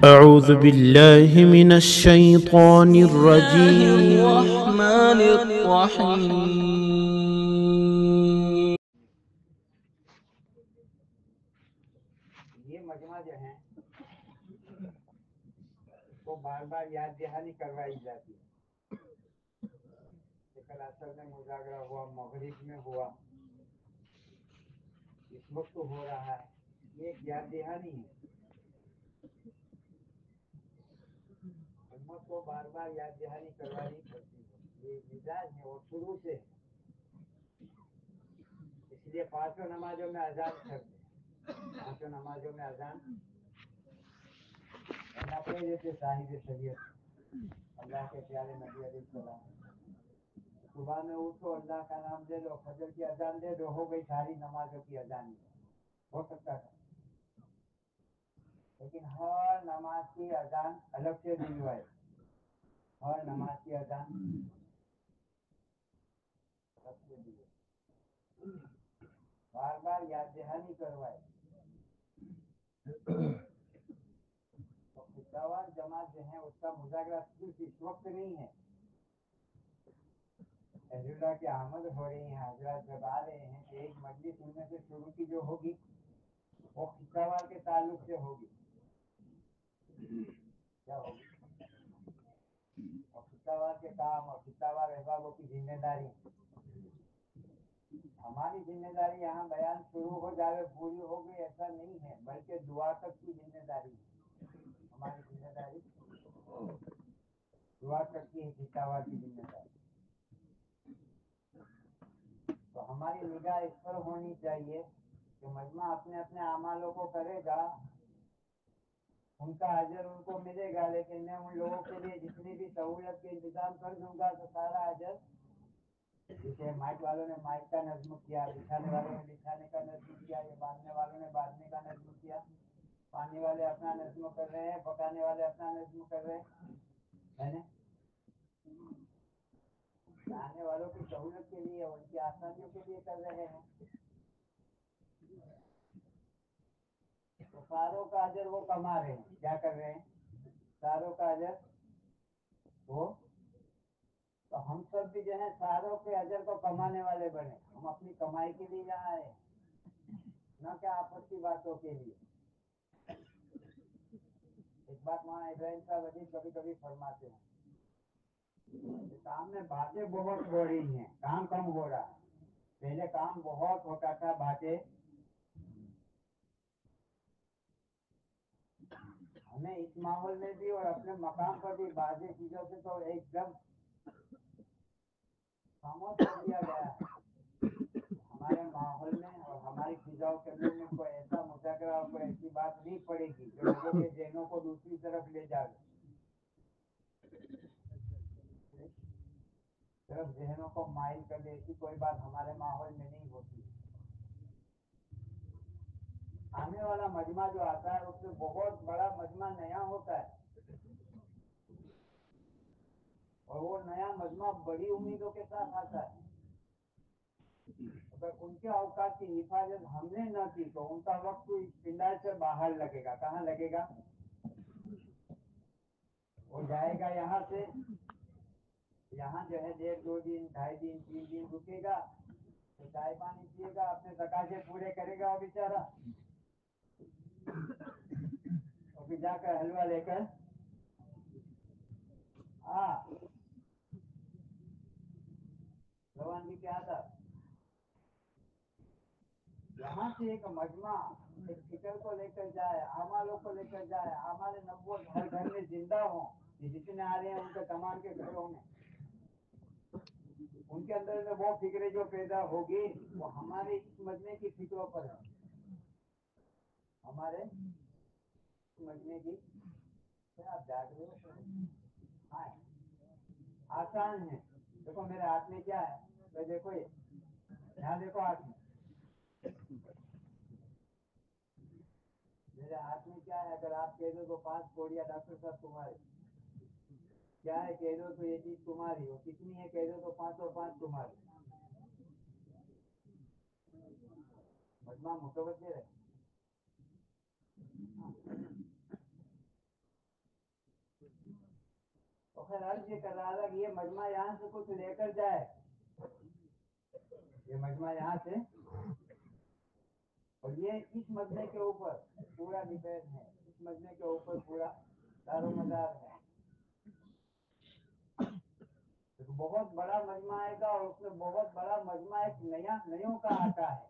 أعوذ بالله من الشيطان الرجيم. الرحمن الرحيم. یہ مجمع جو ہے وہ بار بار یاد دہانی کروائی جاتی ہے. کل اصل میں مذاکرہ ہوا، مغرب میں ہوا، اس وقت ہو رہا ہے. یہ ایک یاد دہانی ہے. امت کو بار بار یاد دہانی کروانی پڑتی ہے. یہ مزاج ہے اور شروع سے. اس لیے پانچوں نمازوں میں اذان کرتے ہیں. پانچوں نمازوں میں اذان اللہ کہہ دیتے صاحب شریعت، اللہ کے پیارے نبی علیہ السلام، صبح میں اٹھو اللہ کا نام دے دو، فجر کی اذان دے دو، ہو گئی ساری نمازوں کی اذان. ہو سکتا تھا، لیکن ہر نماز کی اذان الگ سے دلوائے. ہر نماز کی اذان الگ سے دلوائے. بار بار یاد دہانی کروائے. تو خطاوار جماعت جو ہے اس کا مذاکرہ صرف اس وقت نہیں ہے. اہل اللہ کی آمد ہو رہی ہیں، حضرات جب آ رہے ہیں کہ ایک مجلس ان میں سے شروع کی جو ہوگی وہ خطاوار کے تعلق سے ہوگی. کیا ہوگی؟ اور خطاوار کے کام اور خطاوار احبابوں کی ذمہ داری. ہماری ذمہ داری یہاں بیان شروع ہو جائے پوری ہو گئی ایسا نہیں ہے، بلکہ دعا تک کی ذمہ داری ہے. ہماری ذمہ داری دعا تک کی ہے، خطاوار کی ذمہ داری. تو ہماری نگاہ اس پر ہونی چاہیے کہ مجمع اپنے اپنے اعمالوں کو کرے گا، ان کا اجر ان کو ملے گا، لیکن میں ان لوگوں کے لیے جتنی بھی سہولت کے انتظام کر دوں گا تو سارا اجر، جیسے مائک والوں نے مائک کا نظم کیا، بچھانے والوں نے بچھانے کا نظم کیا، یہ باندھنے والوں نے باندھنے کا نظم کیا، پانی والے اپنا نظم کر رہے ہیں، پکانے والے اپنا نظم کر رہے ہیں، ہے نا؟ آنے والوں کی سہولت کے لیے، ان کی آسانیوں کے لیے کر رہے ہیں. تو ساروں کا اجر وہ کما رہے ہیں. کیا کر رہے ہیں؟ ساروں کا اجر وہ. تو ہم سب بھی جو ہے ساروں کے اجر کو کمانے والے بنے. ہم اپنی کمائی کے لیے یہاں آئے، نہ کہ آپس کی باتوں کے لیے. ایک بات وہاں ابراہیم صاحب عزیز کبھی کبھی فرماتے ہیں، کام میں باتیں بہت ہو رہی ہیں، کام کم ہو رہا ہے. پہلے کام بہت ہوتا تھا، باتیں. ہمیں اس ماحول میں بھی اور اپنے مقام پر بھی بعض چیزوں سے تو ایک دم خاموش کر دیا گیا ہے. ہمارے ماحول میں اور ہماری فضاؤں کے اندر میں کوئی ایسا مذاکرہ اور کوئی ایسی بات نہیں پڑے گی جو لوگوں کے ذہنوں کو دوسری طرف لے جائے. صرف ذہنوں کو مائل کر دے، ایسی کوئی بات ہمارے ماحول میں نہیں ہوتی. آنے والا مجمع جو آتا ہے اس میں بہت بڑا مجمع نیا ہوتا ہے، اور وہ نیا مجمع بڑی امیدوں کے ساتھ آتا ہے. اگر ان کے اوقات کی حفاظت ہم نے نہ کی تو ان کا وقت اس پنڈال سے باہر لگے گا. کہاں لگے گا؟ وہ جائے گا یہاں سے، یہاں جو ہے 1.5 دن 2.5 دن 3 دن رکے گا، تو چائے پانی پیے گا، اپنے تقاضے پورے کرے گا وہ بیچارہ، اور پھر جا کر حلوہ لے کر روانگی کیا تھا. یہاں سے ایک مجمع ایک فکر کو لے کر جائے، اعمالوں کو لے کر جائے، اعمال نبوت ہر گھر میں زندہ ہوں. جتنے آ رہے ہیں ان کے تمام کے گھروں میں ان کے اندر میں وہ فکریں جو پیدا ہوگی وہ ہمارے اس مجمع کی فکروں پر ہے. ہمارے مجمع کی آپ جاگ رہے ہو. ہاں آسان ہے. دیکھو میرے ہاتھ میں کیا ہے، تو دیکھو یہاں دیکھو ہاتھ میں، میرے ہاتھ میں کیا ہے. اگر آپ کہہ دو تو 5 کوڑیاں ڈاکٹر صاحب تمہارے، کیا ہے کہہ دو تو یہ چیز تمہاری ہو. کتنی ہے کہہ دو تو 5 اور 5 تمہاری. مجمع متوجہ ہے. सर अर्ज ये कर रहा था कि ये मजमा यहाँ से कुछ लेकर जाए, ये मजमा यहाँ से, और ये इस मजमे के ऊपर पूरा डिपेंड है, इस मजमे के ऊपर पूरा दारोमदार है। तो बहुत बड़ा मजमा आएगा और उसमें बहुत बड़ा मजमा एक नयों का आता है।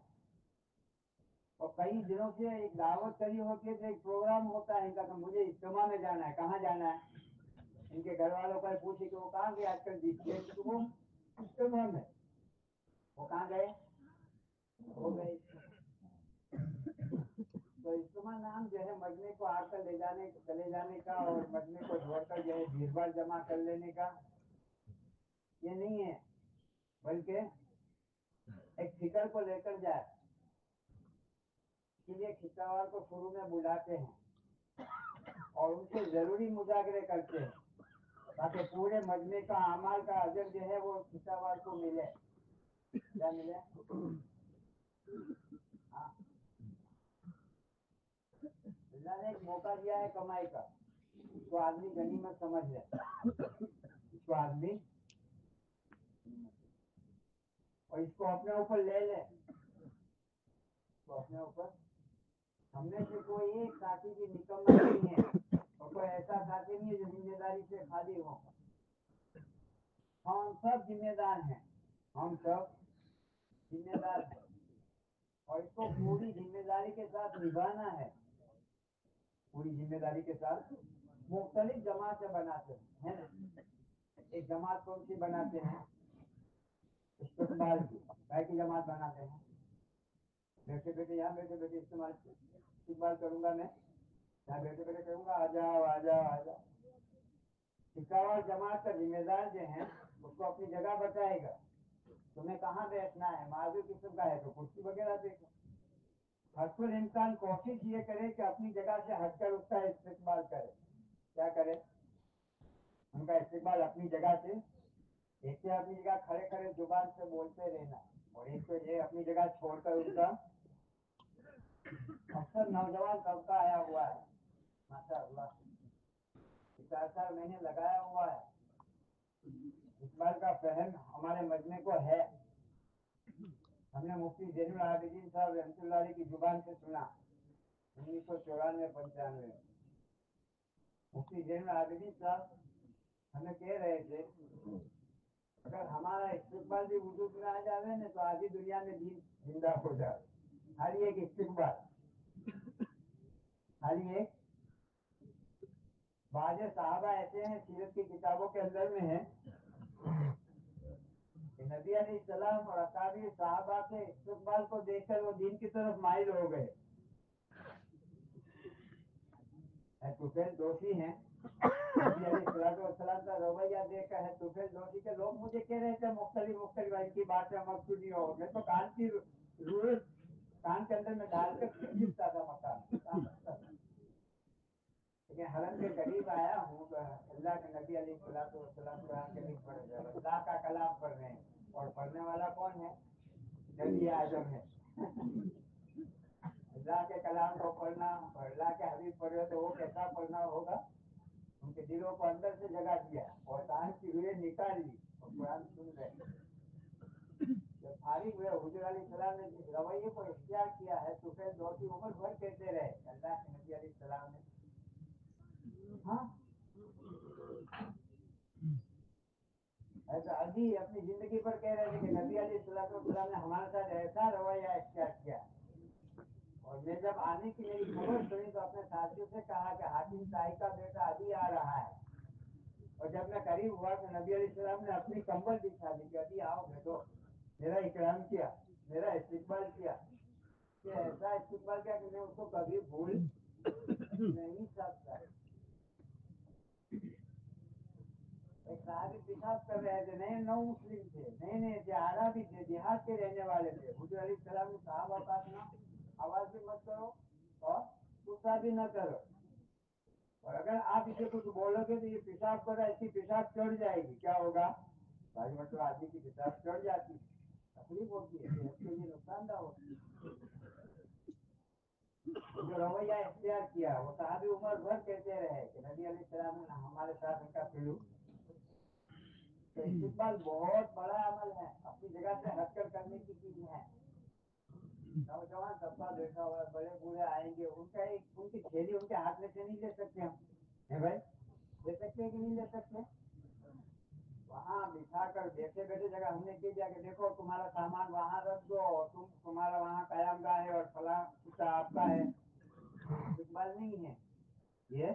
और कई दिनों से एक दावत करी होती है, तो एक प्रोग्राम होता है इनका, तो मुझे इज्तिमा में जाना है। कहाँ जाना है? इनके घर वालों को पूछे कि वो कहाँ गए आजकल दिखते, तो वो इज्तिमा में, वो कहाँ गए, हो गए। तो इज्तिमा नाम जो है मजमे को आकर चले जाने का और मजमे को जोड़कर जो है भीड़ जमा कर लेने का, ये नहीं है, बल्कि एक फिक्र को लेकर जाए। इसलिए खिस्सावार को शुरू में बुलाते हैं और उनसे जरूरी मुजाकरे करते हैं, ताकि पूरे मजमे का अमाल का अजर जो है वो खिस्सावार को मिले। क्या मिले? हाँ, अल्लाह ने एक मौका दिया है कमाई का, इसको आदमी गनीमत समझ ले, इसको आदमी और इसको अपने ऊपर ले ले, तो अपने ऊपर। हमने से कोई एक साथी की निकम्मा नहीं है और कोई ऐसा साथी नहीं है जो जिम्मेदारी से खाली हो। हम सब जिम्मेदार हैं, हम सब जिम्मेदार हैं और इसको पूरी जिम्मेदारी के साथ निभाना है। पूरी जिम्मेदारी के साथ मुख्तलिफ जमातें बनाते हैं, है ना? एक जमात कौन सी बनाते हैं? इस्तेमाल की जमात बनाते हैं। बैठे बैठे यहाँ बैठे बैठे इस्तेमाल करूंगा मैं, यहाँ बैठे बैठे करूंगा आ जाओ आ जाओ आ जाओ। इस्तेमाल जमात का जिम्मेदार जो है उसको अपनी जगह बताएगा, तुम्हें कहाँ बैठना है, माजूर किस्म का है तो कुर्सी वगैरह देखो। हर इंसान कोशिश ये करे कि अपनी जगह से हटकर उसका इस्तेमाल करे। क्या करे? उनका इस्तेमाल अपनी जगह से, एक से अपनी जगह खड़े खड़े जुबान से बोलते रहना, और एक तो ये अपनी जगह छोड़कर उनका। अक्सर नौजवान तबका आया हुआ है, माशाअल्लाह 4 महीने लगाया हुआ है। इस बार का फहम हमारे मजमे को है। हमने मुफ्ती जैनुल आबिदीन साहब रहमतुल्लाह अलैह की जुबान से सुना 1994-95। मुफ्ती जैनुल आबिदीन साहब हमें कह रहे थे, अगर हमारा इस्तिकबाल भी वजूद में आ जावे ना तो आधी दुनिया में दीन जिंदा हो जाए। खाली एक इस्तिकबाल, खाली एक। बाज़ सहाबा ऐसे हैं, सीरत की किताबों के अंदर में है कि नबी अलैहिस्सलाम और असाबी सहाबा के इस्तिकबाल को देखकर वो दीन की तरफ माइल हो गए। तुफैल दोषी हैं, नबी अलैहिस्सलाम का रवैया देखा है तुफैल दोषी के लोग मुझे कह रहे थे मुख्तलिफ इनकी बातें मकसूद नहीं हो। मैं तो कान की रूह कान के अंदर में डालकर खींचता था मकान, लेकिन हरम के करीब आया हूँ तो अल्लाह के नबी अलैहिस्सलाम कुरान शरीफ पढ़ रहे हैं, अल्लाह का कलाम पढ़ रहे हैं, और पढ़ने वाला कौन है? नबी आजम है। अल्लाह के कलाम को पढ़ना, अल्लाह के हबीब पढ़ रहे तो वो कैसा पढ़ना होगा? उनके दिलों को अंदर से जगा दिया और कान की रूहें निकाल ली और कुरान सुन रहे। जब फारिग हुए हुजूर अलैहिस्सलाम ने जिस रवैये को इख्तियार किया है तो फिर दोषी उम्र भर कहते रहे अल्लाह के नबी अलैहिस्सलाम ने। हाँ, ऐसा अभी अपनी जिंदगी पर कह रहे थे कि नबी अलैहिस्सलाम ने हमारे साथ ऐसा रवैया इख्तियार किया। और मैं जब आने की मेरी खबर सुनी तो अपने साथियों से कहा कि हाकिम ताई का बेटा अभी आ रहा है। और जब मैं करीब हुआ तो नबी अलैहिस्सलाम ने अपनी कंबल दिखा दी कि अभी आओ बेटो, मेरा इकराम किया, मेरा इस्तिकबाल किया, कि ऐसा इस्तिकबाल किया कि मैं उसको कभी भूल नहीं सकता। एक साहबी पेशाब कर रहे थे, नए नौ मुस्लिम थे, नए थे, आराबी थे, देहात के रहने वाले थे। हुजूर अलैहिस्सलाम ने साहबा का ना आवाज भी मत करो और गुस्सा भी न करो, और अगर आप इसे कुछ बोलोगे तो ये पेशाब कर रहा है, इसकी पेशाब चढ़ जाएगी, क्या होगा? भाई मतलब आदमी की पेशाब चढ़ जाती, तकलीफ होती है, इसके लिए नुकसानदायक होती है। जो रवैया इख्तियार किया वो साहबी उम्र भर कहते रहे कि नबी अलैहिस्सलाम ने हमारे साथ इनका सलूक तो इस्तेमाल बहुत बड़ा अमल है, अपनी जगह से हटकर करने की चीज है। नौजवान सबका बैठा हुआ है, बड़े बूढ़े आएंगे, उनकी थैली उनके हाथ में से नहीं ले सकते हम, है भाई? ले सकते हैं कि नहीं ले सकते? वहाँ बिठा कर बैठे बैठे जगह हमने कह दिया कि देखो तुम्हारा सामान वहाँ रख दो और तुम्हारा वहाँ कायम गाह है और फला कुत्ता आपका है, इस्तेमाल नहीं है ये,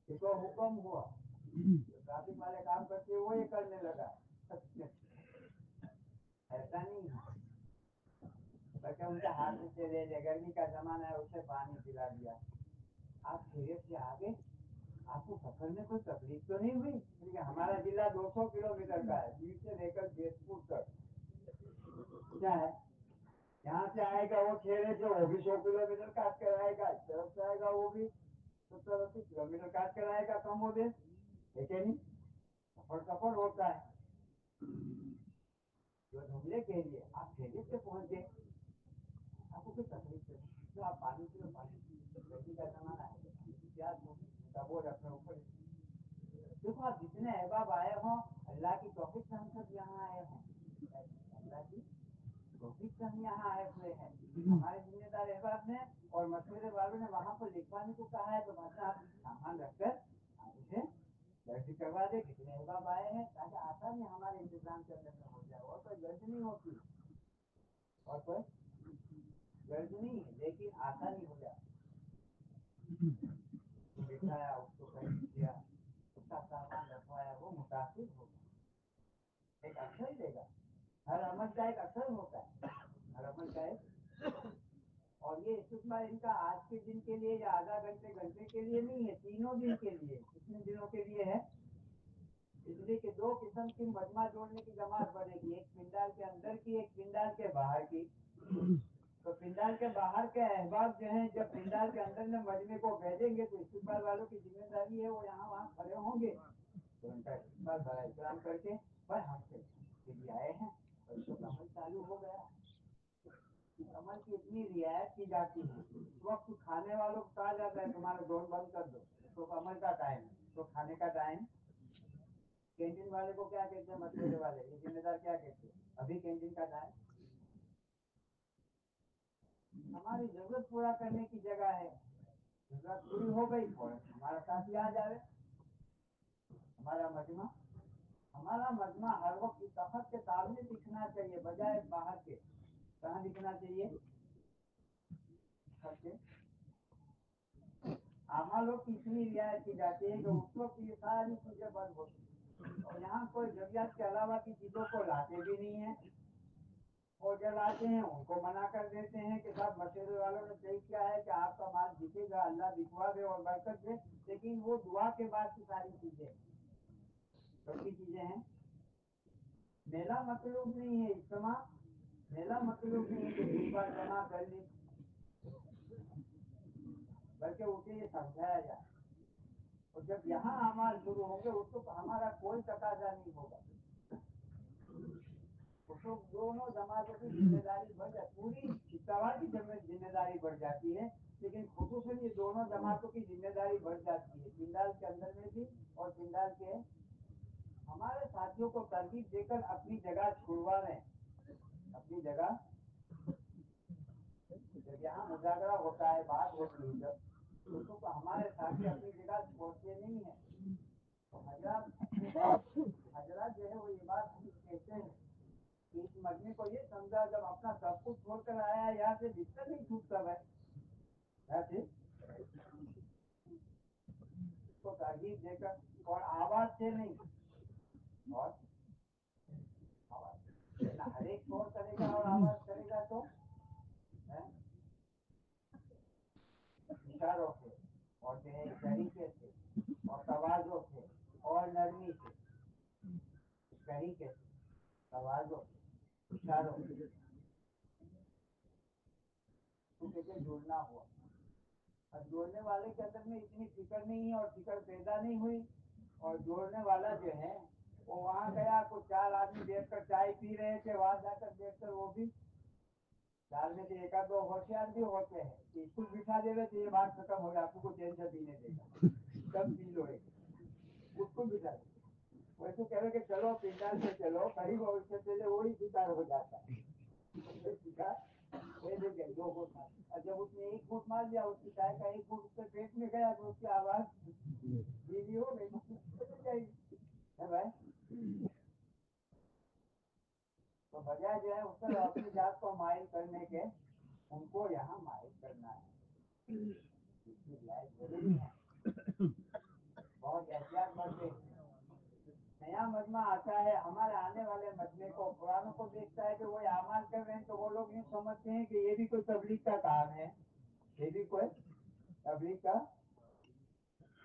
इसको हुक्म हुआ। ट्रैफिक वाले काम करते वो ये करने लगा। ऐसा नहीं है, बल्कि उनके हाथ से ले ले, गर्मी का जमाना है, उसे पानी पिला दिया। आप खैरियत से आगे, आपको सफर में कोई तकलीफ तो नहीं हुई? क्योंकि हमारा जिला 200 किलोमीटर का है, बीच से लेकर जयपुर तक। क्या है, यहाँ से आएगा वो खेड़े से, वो भी 100 किलोमीटर काट कर आएगा, इस तरफ से आएगा वो भी 70-80 किलोमीटर काट कर आएगा, कम हो गए, ठीक है नहीं? सफर होता है। जो घूमने के लिए आप खैरियत से पहुंच गए, आपको कोई तकलीफ नहीं, तो आप पानी पिलो, पानी गर्मी का जमाना है, प्यास दबो रखे ऊपर। देखो आप जितने अहबाब आए हों, अल्लाह की तौफीक से हम सब यहाँ आए हैं, अल्लाह की तौफीक से हम यहाँ आए हुए हैं। हमारे जिम्मेदार अहबाब ने और मशवरे वालों ने वहाँ पर लिखवाने को कहा है, तो भाषा आप सामान रखकर आप उसे दर्ज करवा दे कितने अहबाब आए हैं, ताकि आसानी हमारे इंतजाम करने में हो जाए। और कोई गर्ज नहीं होती, और कोई गर्ज नहीं है, लेकिन आसानी हो जाए। बिठाया, उसको खरीद किया, उसका सामान रखवाया, वो मुतासिर होगा, एक अक्षर देगा। हर अमल का एक अक्षर होता है, हर अमल का एक। और ये इस्तेमाल इनका आज के दिन के लिए या आधा घंटे के लिए नहीं है, तीनों दिन के लिए। कितने दिनों के लिए है? इसलिए कि 2 किस्म की मजमा जोड़ने की जमात बनेगी, एक पिंडाल के अंदर की, एक पिंडाल के बाहर की। तो पिंडाल के बाहर के अहबाब जो हैं, जब पिंडाल के अंदर में मजमे को भेजेंगे, तो इस्तेमाल वालों की जिम्मेदारी है वो यहाँ वहाँ खड़े होंगे, तो उनका इस्तेमाल बड़ा इकराम करके भाई हम के लिए आए हैं, और इसको अमल चालू हो गया। अमल की इतनी रियायत की जाती है। इस वक्त खाने वालों को कहा जाता है तुम्हारा ढोल बंद कर दो, तो अमल का टाइम है, तो खाने का टाइम। कैंटीन वाले को क्या कहते हैं? मशवरे वाले, ये जिम्मेदार क्या कहते हैं? अभी कैंटीन का टाइम। हमारी जरूरत पूरा करने की जगह है, जरूरत पूरी हो गई, हमारा साथी आ जाए। हमारा मजमा हर वक्त इस तखत के सामने दिखना चाहिए, बजाय बाहर के। कहाँ दिखना चाहिए? आमालों की इतनी रियायत की जाती है कि उस वक्त ये सारी चीजें बंद होती है, और यहाँ कोई जरूरत के अलावा की चीजों को लाते भी नहीं है, और जो लाते हैं उनको मना कर देते हैं कि सब मशवरे वालों ने तय किया है कि आपका माल दिखेगा, अल्लाह दिखवा दे और बरकत दे, लेकिन वो दुआ के बाद की सारी चीजें छोटी चीजें हैं। मेला मतलूब नहीं है, इज्तिमा मेला मतलूब नहीं है कि 2 बार जमा कर ली, बल्कि उसे ये समझाया जाए। और जब यहाँ अमाल शुरू होंगे, उसको हमारा कोई तकाजा नहीं होगा, उसको दोनों जमातों की जिम्मेदारी बढ़ जाती, पूरी इत्तवा की जिम्मेदारी बढ़ जाती है, लेकिन खुसूसन ये दोनों जमातों की जिम्मेदारी बढ़ जाती है, पिंडाल के अंदर में भी और पिंडाल के। हमारे साथियों को तरकीब देकर अपनी जगह छुड़वा रहे हैं, अपनी जगह। जब यहाँ मुजाकरा होता है, बात होती है, जब तो हमारे साथी अपनी जगह छोड़ते नहीं है। तो हजरत जो है वो ये बात कहते हैं कि इस मजमे को ये समझा, जब अपना सब कुछ छोड़कर आया, यहाँ से बिस्तर नहीं छूटता है, यहाँ से इसको तरगीब देकर, और आवाज से नहीं, और आवाज ना हर एक शोर करेगा और आवाज करेगा, तो इशारों से और जो है तरीके से और तवाज़ो से और नरमी से, तरीके से, तवाज़ो से, इशारों से, तो कैसे जोड़ना हुआ। और जोड़ने वाले के अंदर में इतनी फिक्र नहीं है और फिक्र पैदा नहीं हुई, और जोड़ने वाला जो है वो वहाँ गया, कुछ 4 आदमी बैठकर चाय पी रहे थे, वहां जाकर देखकर वो भी 4 में से 1-2 होशियार भी होते हैं कि इसको बिठा देवे तो ये बात खत्म हो गया, आपको कोई टेंशन भी नहीं देगा, सब पी लो, उसको बिठा दे, वो वैसे कह रहे कि चलो पिंडाल से चलो, करीब और उससे पहले वही शिकार हो जाता है। शिकार पहले गए 2 फुट मार, और जब उसने 1 फुट मार दिया, उसकी गाय का 1 फुट उसके पेट में गया तो उसकी आवाज धीमी हो गई, चली जाएगी है भाई। तो बजाय जो है उसको अपनी जात को माइल करने के, उनको यहाँ माइल करना है, इसकी लाइफ जरूरी है, बहुत एहतियात बरते। नया मजमा आता है, हमारे आने वाले मजमे को पुरानों को देखता है कि वो आमाल कर रहे हैं, तो वो लोग यूँ समझते हैं कि ये भी कोई तबलीग का काम है, ये भी कोई तबलीग का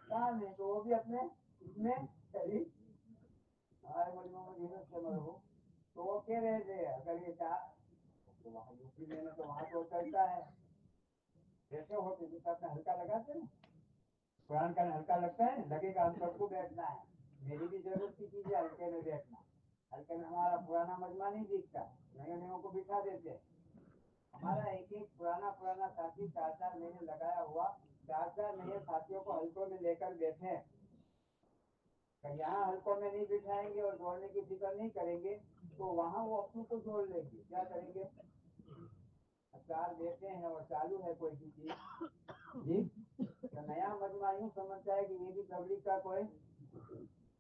काम है, तो वो भी अपने इसमें शरीक। हमारे मजमे में धीरज से मरो, तो वो कह रहे थे अगर ये कहा तो वहाँ यूपी में तो वहाँ तो करता है, जैसे होते जैसे अपने हल्का लगाते ना, कुरान का हल्का लगता है, लगेगा हम सबको बैठना है, मेरी भी जरूरत की चीज है हल्के में बैठना, हल्के में हमारा पुराना मजमा नहीं दिखता, नए नयों को बिठा देते। हमारा एक एक पुराना साथी 4-4 महीने लगाया हुआ, 4-4 नए साथियों को हल्कों में लेकर बैठे, यहाँ हल्कों में नहीं बिठाएंगे और जोड़ने की फिक्र नहीं करेंगे, तो वहाँ वो अपनों को जोड़ लेंगे, क्या करेंगे, 4 देते हैं और चालू है कोई भी चीज जी, तो नया मजमा यूँ समझता है कि ये भी तबलीग का कोई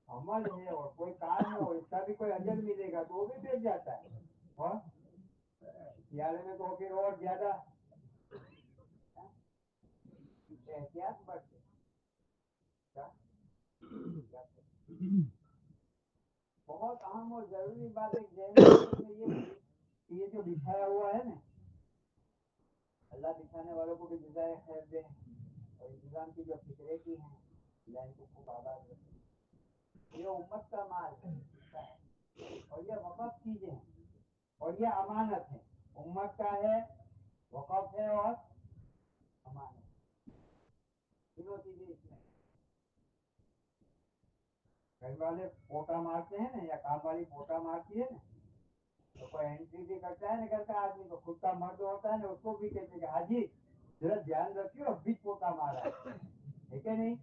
अमल है और कोई काम है और इसका भी कोई अजर मिलेगा, तो वो भी बैठ जाता है, और सियारे में तो फिर और ज्यादा एहतियात बढ़ते। बहुत अहम और जरूरी बात एक जहन में ये थी कि ये जो बिछाया हुआ है ना, अल्लाह बिछाने वालों को भी जज़ाए खैर दे, और इंतजाम की जो फिक्रे की हैं, लाइन को खूब आबाद रखे। ये उम्मत का माल है और ये वक़्फ़ चीजें हैं और ये अमानत है, उम्मत का है, वक़्फ़ है और अमानत, तीनों चीजें इसमें। घर वाले पोटा मारते हैं ना, या काम वाली पोटा मारती है ना, तो कोई एंट्री भी करता है ना घर का आदमी, तो खुद का मर्द होता है ना, उसको भी कहते हैं हाजी जरा ध्यान रखियो, बीच पोटा मारा है क्या नहीं,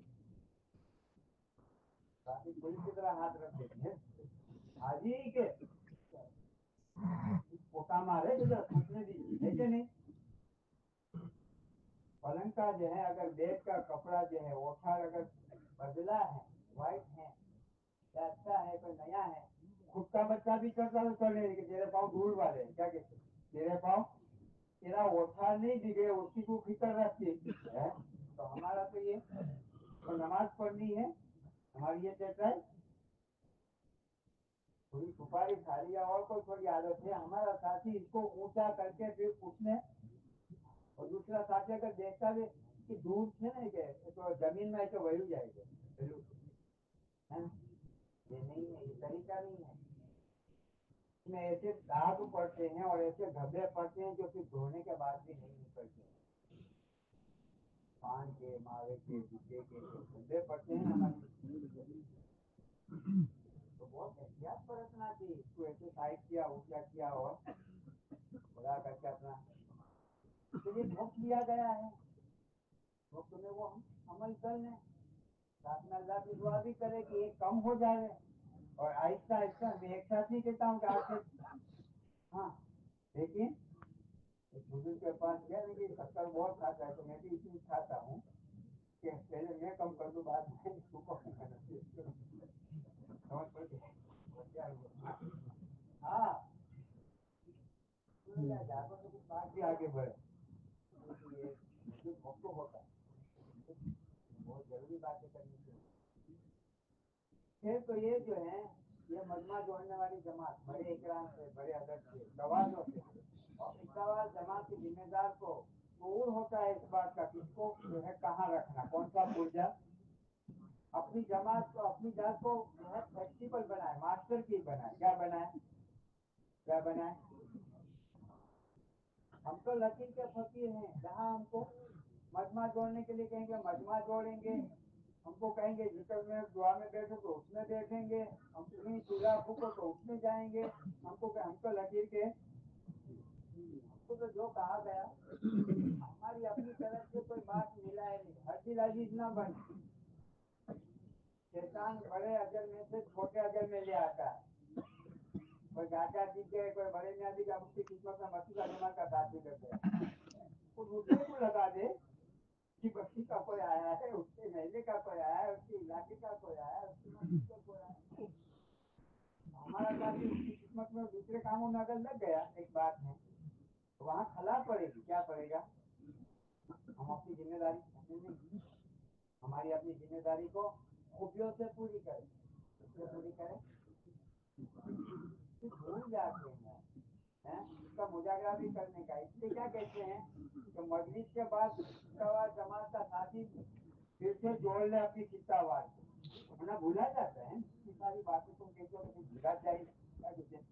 काफी पुलिस की तरह हाथ रख देती है हाजी के पोटा मारे तो जरा पूछने दीजिए है क्या नहीं। पलंग का जो है अगर बेड का कपड़ा जो है ओछा अगर बदला है, व्हाइट है या अच्छा है, कोई नया है, खुद का बच्चा भी करता तो चले, तेरे पाँव धूल वाले क्या कहते, तेरे पाँव तेरा ओछा नहीं दिखे, उसकी को फिक्र रखती है। तो हमारा तो ये तो नमाज पढ़नी है, हमारी ये चर्चा थोड़ी सुपारी खा लिया और कोई थोड़ी आदत है, हमारा साथी इसको ऊंचा करके फिर उसने, और दूसरा साथी अगर देखता भी कि दूर से नहीं गए तो जमीन में तो वही जाएगा, ये नहीं है, ये तरीका नहीं है। इसमें ऐसे दाग पड़ते हैं और ऐसे धब्बे पड़ते हैं जो फिर धोने के बाद भी नहीं निकलते, पान के मावे के जूते के धब्बे पड़ते हैं हमारी, तो बहुत एहतियात बरतना चाहिए, इसको ऐसे साइड किया ऊंचा किया और खुदा करके अपना, इसलिए वक्त लिया गया है, वक्त में वो हम अमल कर लें, साथ में अल्लाह की दुआ भी करे कि ये कम हो जाए, और आहिस्ता आहिस्ता मैं एक साथ नहीं कहता हूँ कि आपसे, हाँ लेकिन एक बुजुर्ग के पास गया नहीं कि शक्कर बहुत खाता है, तो मैं भी इसी खाता हूँ कि पहले मैं कम कर दूँ, बाद में इसको कम करना चाहिए, समझ पड़ गया, हाँ जाकर तो कुछ बात भी आगे बढ़े, ये वक्त होता है, बहुत जरूरी बातें करनी चाहिए। फिर तो ये जो है ये मजमा जोड़ने वाली जमात बड़े इकराम से, बड़े अदब से, तवाज़ुन से, और इस जमात के जिम्मेदार को शऊर होता है इस बात का किसको जो है कहाँ रखना, कौन सा पुर्जा, अपनी जमात को अपनी जात को जो है फ्लेक्सिबल बनाए, मास्टर की बनाए, क्या बनाए, क्या बनाए। हम तो लकीर के फकीर हैं, जहाँ हमको मजमा जोड़ने के लिए कहेंगे मजमा जोड़ेंगे, हमको कहेंगे जिक्र में दुआ में बैठो तो उसमें बैठेंगे, हम कहीं चूल्हा फूको तो उसमें जाएंगे, हमको लकीर के, हमको तो जो कहा गया, हमारी अपनी तरफ से कोई बात मिला है नहीं, हर दिल अजीज ना बने, इंसान बड़े अजर में से छोटे अजर में ले आता है। कोई चाचा जी के कोई बड़े में अभी जब उसकी किस्मत में मसीह का जमा का शादी कर गया, वो दूसरे को लगा दे कि बस्ती का कोई आया है, उसके महल्ले का कोई आया है, उसके इलाके का कोई आया है, उसकी मस्जिद का कोई आया है। हमारा साथी उसकी किस्मत में दूसरे कामों में अगर लग गया एक बात में, तो वहाँ खला पड़ेगी। क्या पड़ेगा? हम अपनी जिम्मेदारी नहीं, हमारी अपनी जिम्मेदारी को खूबियों से पूरी करें। उससे पूरी करें, भूल जाते हैं इसका मुजागरा भी करने का। इसलिए क्या कहते हैं कि मजलिस के बाद जमात का साथी फिर से जोड़ ले अपनी चित्तावार को, वरना भूला जाता है। इतनी सारी बातें तुम कहते हो तो भूला चाहिए, क्या कहते हैं?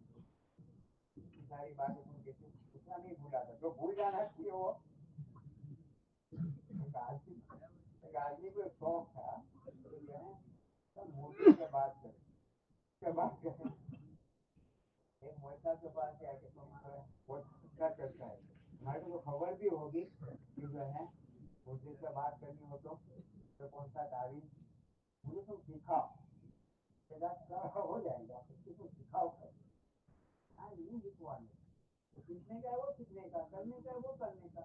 इतनी सारी बातें तुम कहते हो, उतना नहीं भूला था। जो भूल जाना चाहिए वो आदमी को शौक था, तो जो है सब मूर्ति के बात करें, के बात करें। एक मोहता के पास क्या कि तुम बहुत अच्छा चलता है, हमारे को खबर भी होगी कि जो है मुझे से बात करनी हो तो कौन सा तारीफ मुझे तुम सिखाओ, हो जाएगा। तुम सिखाओ कर, हाँ नहीं सिखवाने, सीखने का है वो सीखने का, करने का है वो करने का,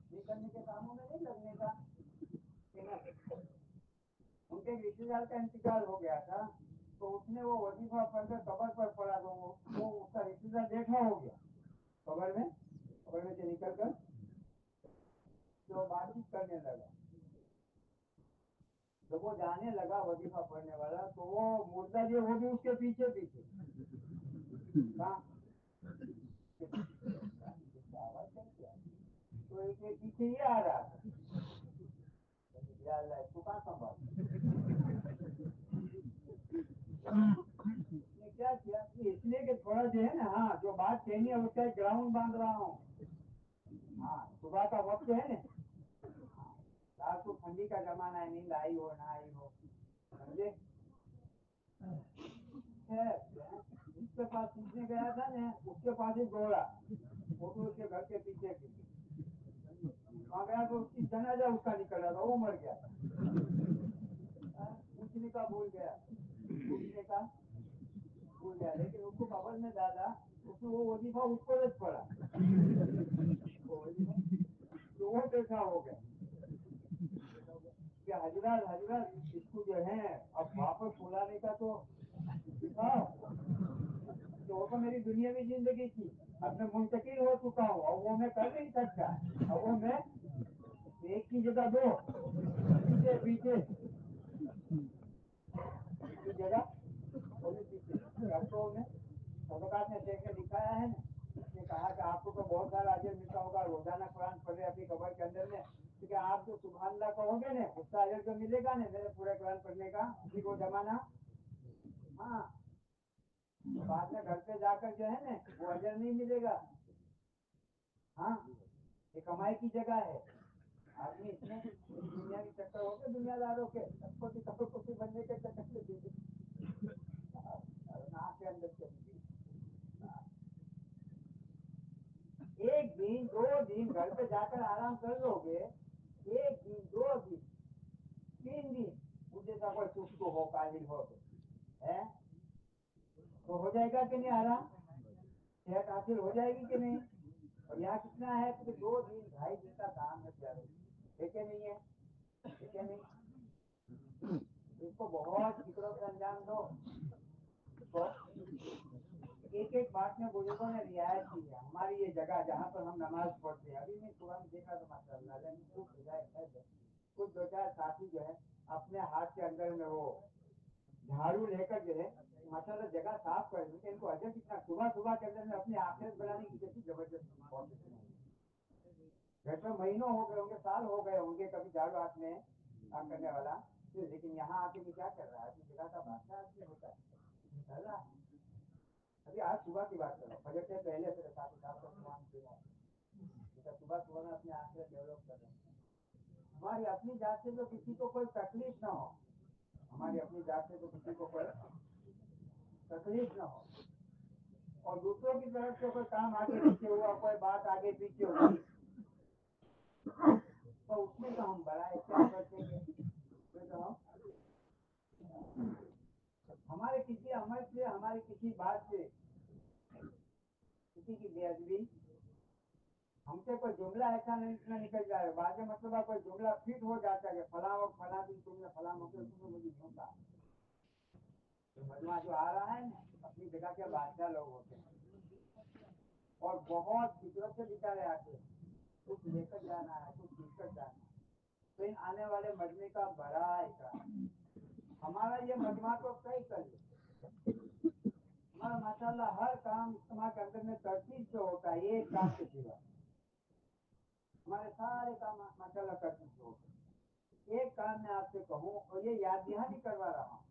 नहीं करने के कामों में नहीं लगने का। उनके रिश्तेदार का इंतकाल हो गया था, तो उसने वो वजीफा पढ़कर कबर पर पड़ा, तो वो उसका रिश्तेदार देखा हो गया कबर में से निकल कर, तो बातचीत करने लगा। जब वो जाने लगा वजीफा पढ़ने वाला, तो वो मुर्दा जो वो भी उसके पीछे पीछे आवाज कैसी आई? तो एक पीछे ये आ रहा था, इसको कहाँ संभाल। क्या किया इसलिए कि थोड़ा जो है ना, हाँ जो बात कहनी है उसका ग्राउंड बांध रहा हूँ। हाँ सुबह का वक्त है ना, रात को ठंडी का जमाना है, नींद आई हो ना आई हो, समझे? उसके पास पूछने गया था ना, उसके पास ही दौड़ा, वो तो उसके घर के पीछे वहाँ गया तो उसकी जनाजा उसका निकल रहा था, वो मर गया। पूछने का भूल गया, लेकिन उसको कबर में डाला, उसको वो वजीफा उसको रच पड़ा, तो वो देखा हो गया कि हजरत इसको जो है अब वापस बुलाने का तो दिखाओ। तो वो तो मेरी दुनियावी जिंदगी थी, अब मैं मुंतकिल हो चुका हूँ और वो मैं कर नहीं सकता। अब वो मैं एक की जगह दो, पीछे की जगह पीछे। अब तो सदकात में शेख ने दिखाया है ना, उसने कहा कि आपको तो बहुत सारा अजर मिलता होगा, रोजाना कुरान पढ़ रहे अपनी कबर के अंदर में, क्योंकि आप जो सुभान अल्लाह कहोगे ना, उसका अजर जो मिलेगा ना मेरे पूरे कुरान पढ़ने का, उसी को जमाना। हाँ बाद में घर पे जाकर जो है ना वो अजर नहीं मिलेगा। हाँ ये कमाई की जगह है। आदमी इसमें दुनिया के चक्कर हो गए, दुनियादारों के करोड़पति बनने के चक्कर में नाक के अंदर चली गई। एक दिन 2 दिन घर पे जाकर आराम कर लोगे, 1 दिन 2 दिन 3 दिन मुझे सा कोई सुस्त हो काबिल हो है तो हो जाएगा कि नहीं आराम, सेहत हासिल हो जाएगी कि नहीं? और यहाँ कितना है कि 2 दिन 2.5 दिन का काम है प्यारे, देखे नहीं है, देखे नहीं। इसको बहुत फिक्रों से अंजाम दो। तो एक एक बात में बुजुर्गों ने रियायत की है। हमारी ये जगह जहाँ पर हम नमाज पढ़ते हैं, अभी मैं कुरान देखा तो माशाअल्लाह कुछ 2-4 साथी जो है अपने हाथ के अंदर में वो झाड़ू लेकर जो है माशाअल्लाह जगह साफ कर दी। इनको अजर कितना सुबह सुबह के अंदर में अपनी आखिरत बनाने की कैसी जबरदस्त घर में महीनों हो गए होंगे, साल हो गए होंगे कभी झाड़ू हाथ में काम करने वाला, लेकिन यहाँ आके भी क्या कर रहा है, अपनी जगह का बादशाह आदमी होता है। अभी आज सुबह की बात करो, फजर से पहले से सुबह सुबह में अपने आंखें डेवलप कर रहे हैं। हमारी अपनी जात से तो किसी को कोई तकलीफ ना हो, हमारी अपनी जात से तो किसी को कोई तकलीफ ना हो, और दूसरों की तरफ से कोई काम आगे पीछे हुआ, कोई बात आगे पीछे हुई, तो उसमें तो हम बड़ा क्या कर देंगे, उसमें तो हम हमारे किसी अमल से, हमारी किसी बात से किसी की बेअदबी, हमसे कोई जुमला ऐसा नहीं निकल जाए, बाद में मतलब कोई जुमला फिट हो जाता है, फला और फला दिन तुमने फला मौके तुमने मुझे क्यों कहा। तो मजमा जो आ रहा है ना, अपनी जगह के बादशाह लोग होते हैं और बहुत फिक्र से बेचारे आते हैं, कुछ लेकर जाना है, कुछ सीखकर जाना है। तो इन आने वाले मजमे का बड़ा इकराम, हमारा ये मजमा तो सही कर ले, हमारा माशाल्लाह हर काम इज्तिमा के अंदर में तरतीब से होता है, एक काम के सिवा हमारे सारे काम माशाल्लाह तरतीब से होते हैं। एक काम मैं आपसे कहूँ और ये याद दहानी करवा रहा हूँ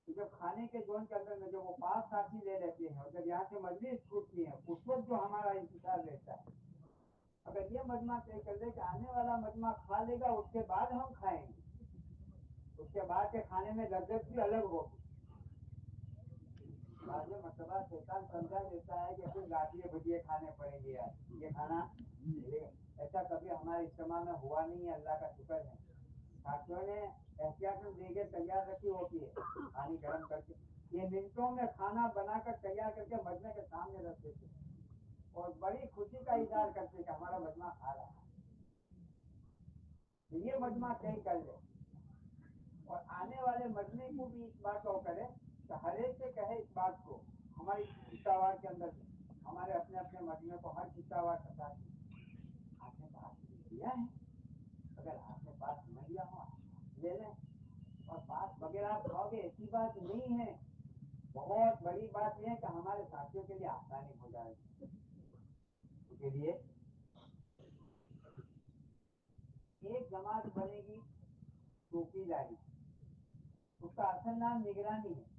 कि जब खाने के जोन के अंदर में जब वो 5 साथी ले लेते हैं और जब यहाँ से मजलिस छूटती है, उस वक्त जो हमारा इंतजार रहता है, अगर ये मजमा तय कर दे कि आने वाला मजमा खा लेगा उसके बाद हम खाएंगे, उसके बाद के खाने में लज्जत भी अलग होगी। मतलब शैतान समझा देता है कि कुछ गाठिए भजिए खाने पड़ेंगे यार, ये खाना मिलेगा। ऐसा कभी हमारे इज्तिमा में हुआ नहीं है, अल्लाह का शुक्र है। साथियों ने एहतियात देके तैयार रखी होती है, पानी गर्म करके ये मिनटों में खाना बनाकर तैयार करके मजमे के सामने रख देते और बड़ी खुशी का इजहार करते कि हमारा मजमा खा रहा है। ये मजमा तय कर ले और आने वाले मजमे को भी इस बात को करे तो हर एक से कहे इस बात को, हमारी कितावार के अंदर हमारे अपने अपने मजमे को हर कितावार के साथ आपने पास लिया है, अगर आपने पास नहीं लिया हो ले लें, और पास वगैरह आप खाओगे ऐसी बात नहीं है। बहुत बड़ी बात यह है कि हमारे साथियों के लिए आसानी हो जाएगी। उसके लिए एक जमात बनेगी चौकीदारी, उसका असल नाम निगरानी है।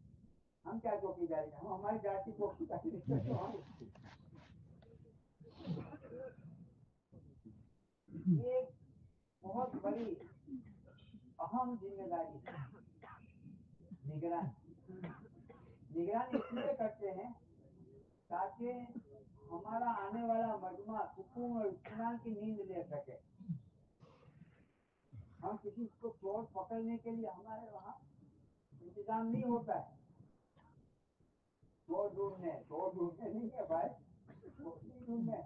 हम क्या चौकीदारी, हम हमारी जाति चौकीदारी ये बहुत बड़ी अहम जिम्मेदारी है। निगरानी इसलिए करते हैं ताकि हमारा आने वाला मजमा सुकून और इत्मीनान की नींद ले सके। हम किसी को चोर पकड़ने के लिए हमारे वहाँ इंतजाम नहीं होता है, चोर ढूंढने नहीं है भाई, ढूंढने,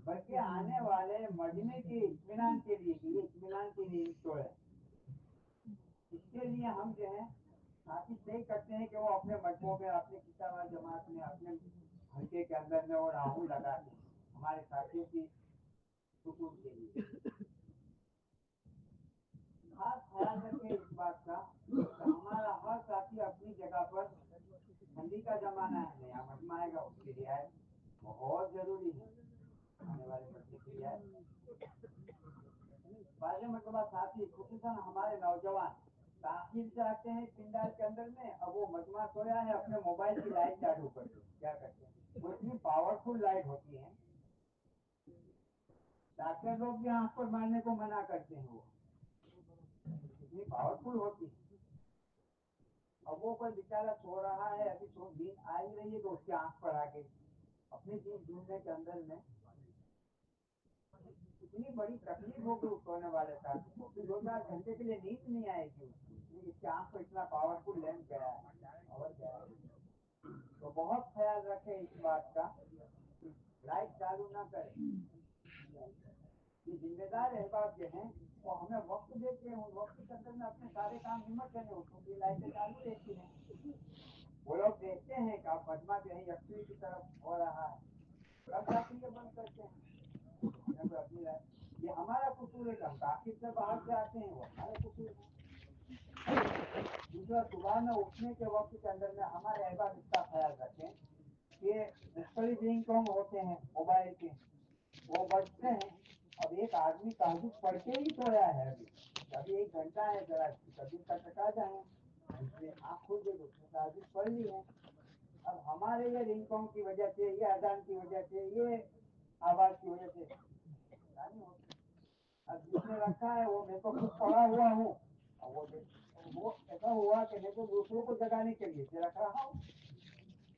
बल्कि आने वाले मजमे के इत्मीनान के लिए, ये इत्मीनान की नींद तो है। इसके लिए हम जो है साथी तय करते हैं कि वो अपने मजमों में, अपने किताब जमात में, अपने हल्के के अंदर में और राहू लगाते हैं हमारे साथियों की सुकून के लिए। खास ख्याल रखें इस बात का कि हमारा हर साथी अपनी जगह पर, ठंडी का जमाना है, नया मजमा आएगा उसके लिए आए, बहुत जरूरी है आने वाले मजमे के लिए आए। बाजे मतलब साथी खुसूसन हमारे नौजवान ताखिर से आते हैं पिंडाल के अंदर में, अब वो मजमा सोया है, अपने मोबाइल की लाइट चालू करते हैं। क्या करते हैं, वो इतनी पावरफुल लाइट होती है, डॉक्टर लोग भी आंख पर मारने को मना करते हैं, वो इतनी पावरफुल होती है। अब वो कोई बेचारा सो रहा है, अभी तो नींद आ ही रही है, तो उसकी आंख पर आके अपनी चीज ढूंढने के अंदर में इतनी बड़ी तकलीफ होगी उस सोने वाले साथी को, 2-4 घंटे के लिए नींद नहीं आएगी उसकी, इसकी आंख पर इतना पावरफुल लेंस गया है और क्या है। तो बहुत ख्याल रखे इस बात का, लाइट चालू ना करे। ये जिम्मेदार अहबाब जो हैं वो हमें वक्त देते हैं, उन वक्त के अंदर में अपने सारे काम हिम्मत करने, उसको भी लाइटें चालू रहती हैं। वो लोग देखते हैं कि आप मजमा जो है यकसुई की तरफ हो रहा है, तब जाके ये बंद करते हैं। हमें कोई अपनी ये हमारा कसूर है कि हम ताकीद से बाहर से आते हैं, वो हमारा कसूर है। दूसरा, सुबह में उठने के वक्त के अंदर में हमारे अहबाब इसका ख्याल रखें कि मुख्तलिफ रिंगटोन होते हैं मोबाइल के, वो बजते हैं। अब एक आदमी तहज्जुद पढ़ के ही सोया है, अभी 1 घंटा है, जरा कभी टका जाए, उसने आँख खुल गई, उसने तहज्जुद पढ़ ली है। अब हमारे ये रिंगटोन की वजह से, ये अजान की वजह से, ये आवाज की वजह से नहीं होती। अब जिसने रखा है वो, मैं तो खुद पड़ा हुआ हूँ, अब वो ऐसा हुआ कि मैं तो दूसरों को जगाने के लिए रख रहा हूँ,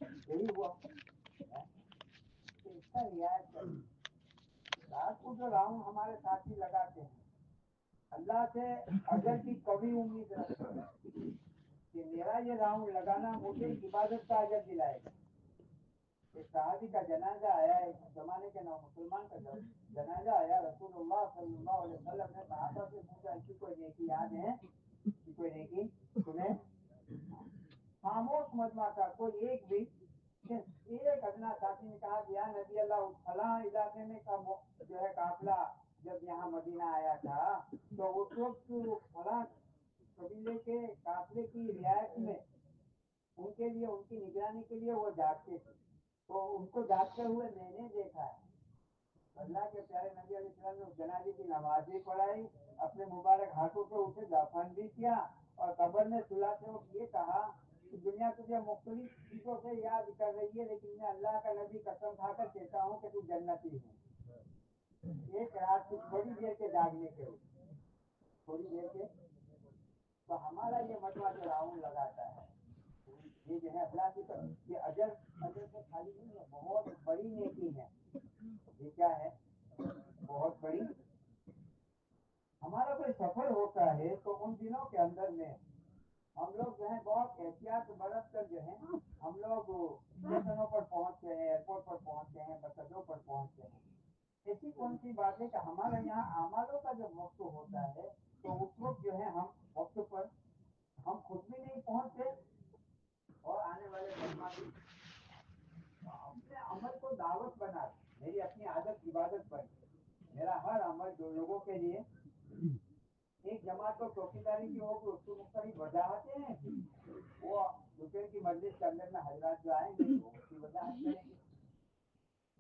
यही हुआ है। तो इसका रियायत करें। रात को जो राउंड हमारे साथी लगाते हैं, अल्लाह से अजर की कभी उम्मीद रखते हैं कि मेरा ये राउंड लगाना मुझे इबादत का अजर दिलाएगा। एक सहाबी का जनाजा आया, एक जमाने के ना मुसलमान का जनाजा आया, रसूलुल्लाह सल्लल्लाहु अलैहि वसल्लम ने सहाबा से पूछा, इसकी कोई नेकी याद है? इसकी कोई नेकी तुम्हें? खामोश मजमा का कोई एक भी, एक अदना साथी ने कहा कि या नबी अल्लाह, फलां इलाके में का जो है काफिला जब यहाँ मदीना आया था तो उस वक्त फलां कबीले के काफिले की रियायत में उनके लिए, उनकी निगरानी के लिए वो जागते थे, तो उनको जागते हुए मैंने देखा है। अल्लाह के प्यारे नबी अलैहिस्सलाम ने उस जनाजे की नमाज भी पढ़ाई, अपने मुबारक हाथों से उसे दफन भी किया और कब्र में सुलाते वक्त ये कहा कि दुनिया तुझे मुख्तलिफ चीजों से याद कर रही है, लेकिन मैं अल्लाह का नबी कसम खाकर कहता हूँ कि तू जन्नती है। एक रात की थोड़ी देर के जागने के लिए, थोड़ी देर के, तो हमारा ये मजमा जो राउंड लगाता है ये जो है अल्लाह की तरफ, ये अजर अजर से खाली नहीं है, बहुत बड़ी नेकी है। ये क्या है? बहुत बड़ी। हमारा कोई सफर होता है तो उन दिनों के अंदर में हम लोग जो है बहुत एहतियात बरत कर जो है हम लोग स्टेशनों पर पहुंचते हैं, एयरपोर्ट पर पहुंचते हैं, बस अड्डों पर पहुंचते हैं। ऐसी कौन सी बात है कि हमारे यहाँ आमालों का जब वक्त होता है तो उस वक्त जो है हम वक्त पर हम खुद भी नहीं पहुंचते और आने वाले मजमा भी अपने अमल को दावत बना, मेरी अपनी आदत इबादत बन, मेरा हर अमल जो लोगों के लिए, एक जमात को चौकीदारी की होगी उसको मुख्तलिफ वजाहतें हैं, वो दोपहर की मस्जिद के अंदर में हजरात जो आएंगे तो उसकी वजाहत करेंगे।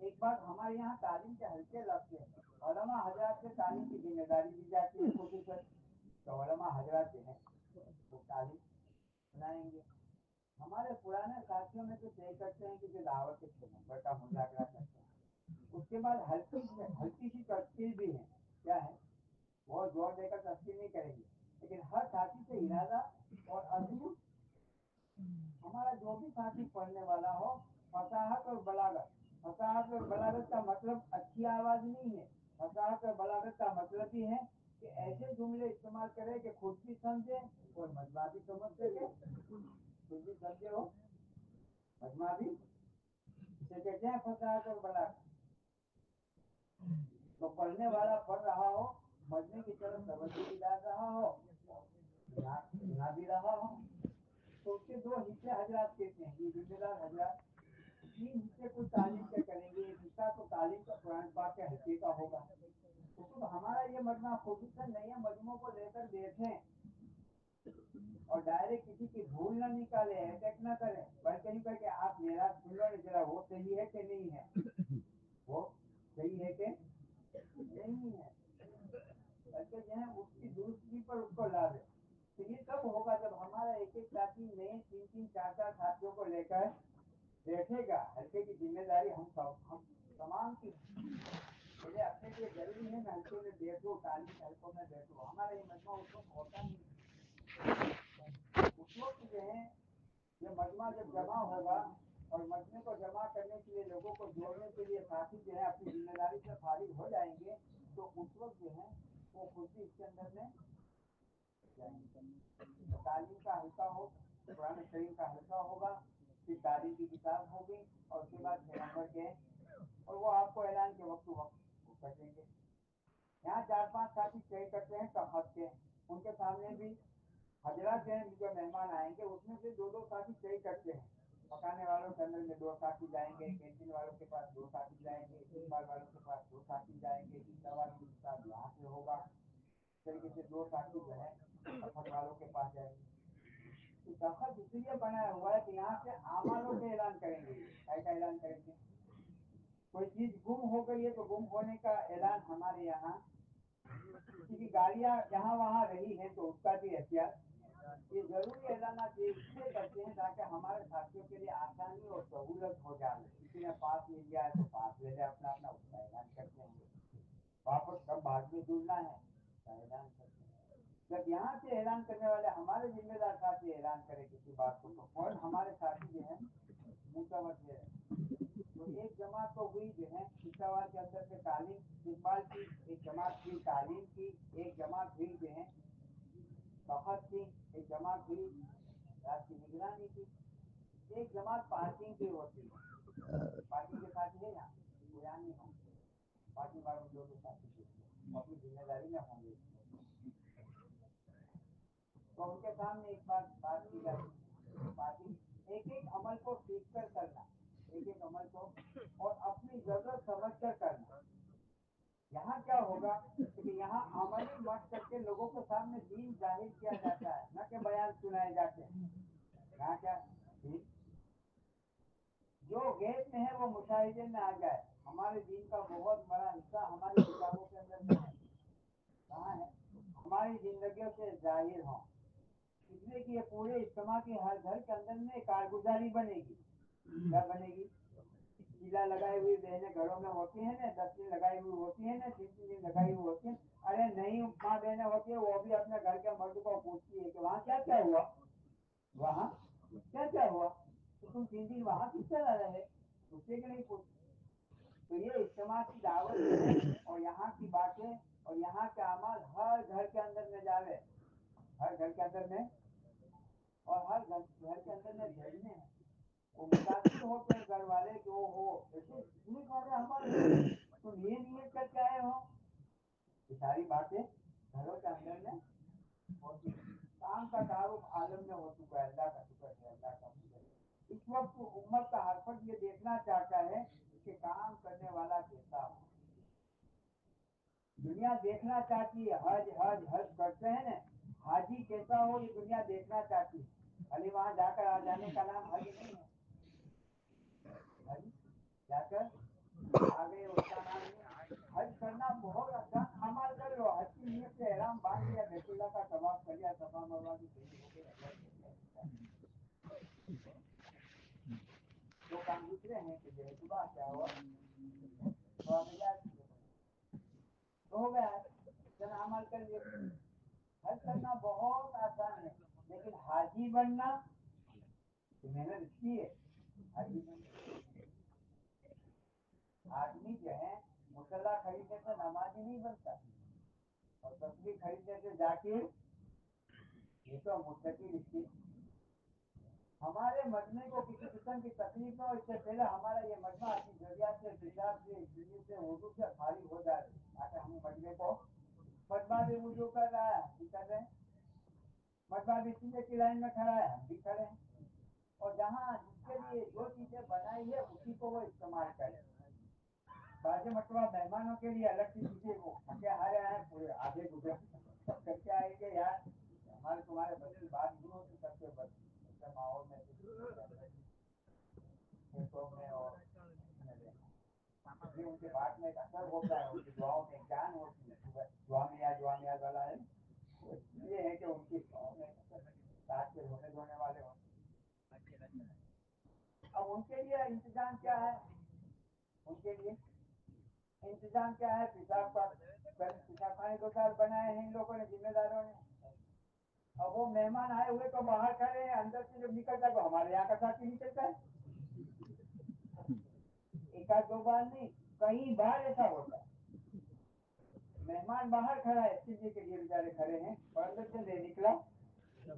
एक बात हमारे यहाँ तालीम के हल्के लगते हैं, उलमा हजरात से तालीम की जिम्मेदारी दी जाती है खुसूसन, तो उलमा हजरात जो है वो तालीम सुनाएंगे। हमारे पुराने साथियों में तो तय करते हैं कि जो दावत के 6 नंबर का मुजाकरा करते हैं, उसके बाद हल्की सी तस्कीर भी है। क्या है? बहुत जोर देकर तस्कीर नहीं करेंगे, लेकिन हर साथी से इरादा और अजूर, हमारा जो भी साथी पढ़ने वाला हो, फसाहत और बलागत। फसाहत और बलागत का मतलब अच्छी आवाज नहीं है, फसाहत और बलागत का मतलब ही है कि ऐसे जुमले इस्तेमाल करे कि खुद भी समझे और मजमा भी समझ सके, खुद भी समझे हो मजमा भी, इसे कहते हैं फसाहत और बलागत। तो पढ़ने वाला पढ़ रहा हो, मजमे की तरफ तवज्जो भी डाल रहा हो, सुना भी रहा हो, तो उसके 2 हिस्से हजरात कहते हैं, ये जिम्मेदार हजरात 3 हिस्से कुछ तालीम के करेंगे। एक हिस्सा तो तालीम का कुरान पाक के हल्के का होगा। तो हमारा ये मजमा खुसूसन नए मजमों को लेकर देखें और डायरेक्ट किसी की भूल ना निकाले, अटैक ना करें, बल्कि नहीं करके आप मेरा सुन लो जरा, वो सही है कि नहीं है, वो सही है कि नहीं है, बल्कि जो है उसकी दुरुस्ती पर उसको ला दे। तो ये तब होगा जब हमारा एक एक साथी नए 3-3, 4-4 साथियों को लेकर बैठेगा। हल्के की जिम्मेदारी हम तमाम की, मुझे अपने लिए जरूरी है मैं हल्के में बैठूं, तालीम के हल्कों में बैठूं। हमारा ये मजमा उस वक्त होता नहीं। उस वक्त जो है ये मजमा जब जमा होगा और मजमे को जमा करने के लिए, लोगों को जोड़ने के लिए साथी जो है अपनी जिम्मेदारी से फारिग हो जाएंगे, तो उस वक्त जो है वो खुद भी इसके अंदर में जाएंगे। तालीम का हल्का हो, कुरान शरीफ का हल्का होगा, फिर तालीम की किताब होगी और उसके बाद 6 नंबर के, और वो आपको ऐलान के वक्त कर देंगे। यहाँ 4-5 साथी तय करते हैं तहत के, उनके सामने भी हजरात जो मेहमान आएंगे उसमें से 2-2 साथी तय करते हैं। पकाने वालों के अंदर में 2 साथी जाएंगे, कैंटीन वालों के पास 2 साथी जाएंगे, इस्तेमाल वालों के पास 2 साथी जाएंगे, ईटा वालों के साथ यहाँ से होगा, इस तरीके से 2 साथी जो है तखत वालों के पास जाएंगे। तो तखत इसलिए बनाया हुआ है कि यहाँ से आमालों का ऐलान करेंगे। ऐसा ऐलान करेंगे, कोई चीज गुम हो गई है तो गुम होने का ऐलान हमारे यहाँ, किसी की गाड़ियाँ जहाँ वहाँ रही है तो उसका भी एहतियात, ये जरूरी ऐलान इसलिए करते हैं ताकि हमारे साथियों के लिए आसानी और सहूलत हो जाए। किसी ने पास मिल गया है तो पास ले जाए अपना अपना, उसका ऐलान करते हैं। वापस कब बाद में जुड़ना है उसका ऐलान करते हैं। जब यहाँ से ऐलान करने वाले हमारे जिम्मेदार साथी ऐलान करें किसी बात को तो फौरन हमारे साथी जो है मुतवज्जे रहे। तो एक जमात तो हुई जो है शिक्षावाद के अंदर से तालीम इकबाल की, एक जमात हुई तालीम की, एक जमात हुई जो है तखत की, एक जमात हुई रात की निगरानी जमात पार्किंग की होती है, पार्किंग के साथ ही है ना, बुरा नहीं हो, पार्किंग वालों लोगों के साथ ही अपनी जिम्मेदारी में होंगे। तो उनके सामने एक बात की जाती है, पार्किंग एक एक अमल को सीख कर करना, एक एक अमल को और अपनी जरूरत समझ कर करना। यहाँ क्या होगा कि यहाँ अमली मत करके लोगों के सामने दीन जाहिर किया जाता है, न कि बयान सुनाए जाते हैं। यहाँ क्या जो गैब में है वो मुशाहिदे में आ जाए। हमारे दीन का बहुत बड़ा हिस्सा हमारी किताबों के अंदर में है। कहाँ है? हमारी जिंदगियों से जाहिर हो, इसलिए कि ये पूरे इज्तिमा की हर घर के अंदर में कारगुजारी बनेगी। क्या बनेगी? चीला लगाई हुई बहनें घरों में होती है ना, 10 दिन लगाई हुई होती है ना, 3 दिन लगाई हुई होती है। अरे नहीं माँ बहनें होती है, वो भी अपने घर के मर्द को पूछती है कि वहाँ क्या क्या हुआ, वहाँ क्या क्या हुआ, तो तुम 3 दिन वहाँ किस तरह रहे, पूछते कि नहीं पूछते। तो ये इज्तिमा की दावत है और यहाँ की बातें और यहाँ के अमाल हर घर के अंदर में जावे, हर घर के अंदर में, और हर घर के अंदर में भेजने हैं। वो मुतासिर होते हैं घर वाले कि वो हो ऐसे नहीं कर रहे हमारे, तुम ये नियत करके आए हो। ये सारी बातें घरों के अंदर में होती है। काम का तारुफ आलम में हो चुका है। अल्लाह का शुक्र है, अल्लाह का शुक्र है। इस वक्त उम्मत का हर फर्द ये देखना चाहता है कि काम करने वाला कैसा हो। दुनिया देखना चाहती है, हज हज हज करते हैं ना, हाजी कैसा हो ये दुनिया देखना चाहती है। खाली वहां जाकर आ जाने का नाम हज नहीं है। हज जाकर आ गए उसका नाम नहीं। हज करना बहुत आसान अमल कर लो। हज की नीयत से एहराम बांध लिया, बैतुल्लाह का तवाफ कर लिया, सफा मरवा की सही हो गई, अल्लाह दो काम दूसरे हैं कि जो सुबह क्या हुआ तो हो गया, जन अमल कर लिए। हज करना बहुत आसान है, लेकिन हाजी बनना मेहनत इसकी है। हाजी बनना, आदमी जो है मुसल्ला खरीदने से नमाजी नहीं बनता, और तस्वीर खरीदने से जाकिर, ये तो मुस्तकिल इसकी। हमारे मजमे को किसी किस्म की तकलीफ हो, इससे पहले हमारा ये मजमा अपनी जरूरियात से, बिजात से, जुनू से, वुजू से खाली हो जाए, ताकि हम मजमे को, मजमा भी वुजू कर रहा है, हम भी कर रहे हैं, मजमा भी सीधे की लाइन में खड़ा है, हम भी खड़े हैं। और जहाँ जिसके लिए जो चीजें बनाई है उसी को वो इस्तेमाल करे। बाजे मरतबा मेहमानों के लिए अलग सी चीजें वो थके हारे आए पूरे आधे गुजर करके आएंगे, यार हमारे तुम्हारे बस की बात नहीं होती सबके बस माहौल में में और इसलिए उनके बात में एक असर होता है, उनकी दुआओं में ज्ञान होती है। दुआ में याद वाला है, ये है कि उनकी दुआओं में साथ के होने धोने वाले होते। अब उनके लिए इंतजाम क्या है, उनके लिए इंतजाम क्या है? पेशाब का पेशाब खाने 2 साल बनाए हैं इन लोगों ने, जिम्मेदारों ने। अब वो मेहमान आए हुए तो बाहर खड़े हैं, अंदर से जब निकलता है तो हमारे यहाँ का साथी निकलता है। एक आध 2 बार नहीं, कई बार ऐसा होता है। मेहमान बाहर खड़ा है, चीजें के लिए बेचारे खड़े हैं, और अंदर से ले निकला,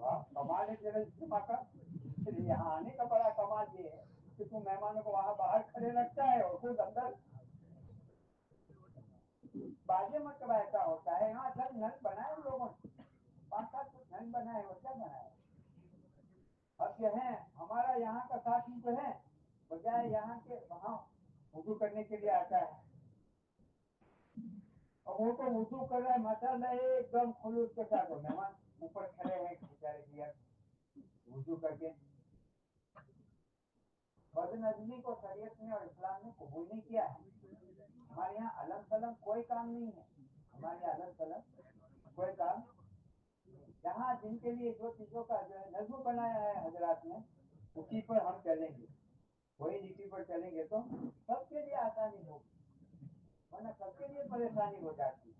वाह कमाल है तेरा इज्तिमा का। यहाँ आने का बड़ा कमाल ये है कि तुम मेहमानों को वहां बाहर खड़े रखता है और खुद अंदर। बाजे मतलब ऐसा होता है, यहाँ सब नल बनाए लोगों ने, 5-7 नल बनाए, और क्या बनाए। अब जो है हमारा यहाँ का साथी जो है, बजाय यहाँ के वहाँ वुजू करने के लिए आता है, और वो तो वुजू कर रहा है माशाअल्लाह एकदम खुलूस के साथ, मेहमान ऊपर खड़े हैं बेचारे दिया वुजू करके। बदनज़मी को शरीयत में और इस्लाम में कबूल नहीं किया है। हमारे यहाँ अलग सलम कोई काम नहीं है, हमारे यहाँ अलग सलम कोई काम। यहाँ जिनके लिए जो चीजों का जो है नज़्म बनाया है हजरात ने, उसी पर हम चलेंगे, वही नीति पर चलेंगे तो सबके लिए आसानी होगी, वरना सबके लिए परेशानी हो जाती है।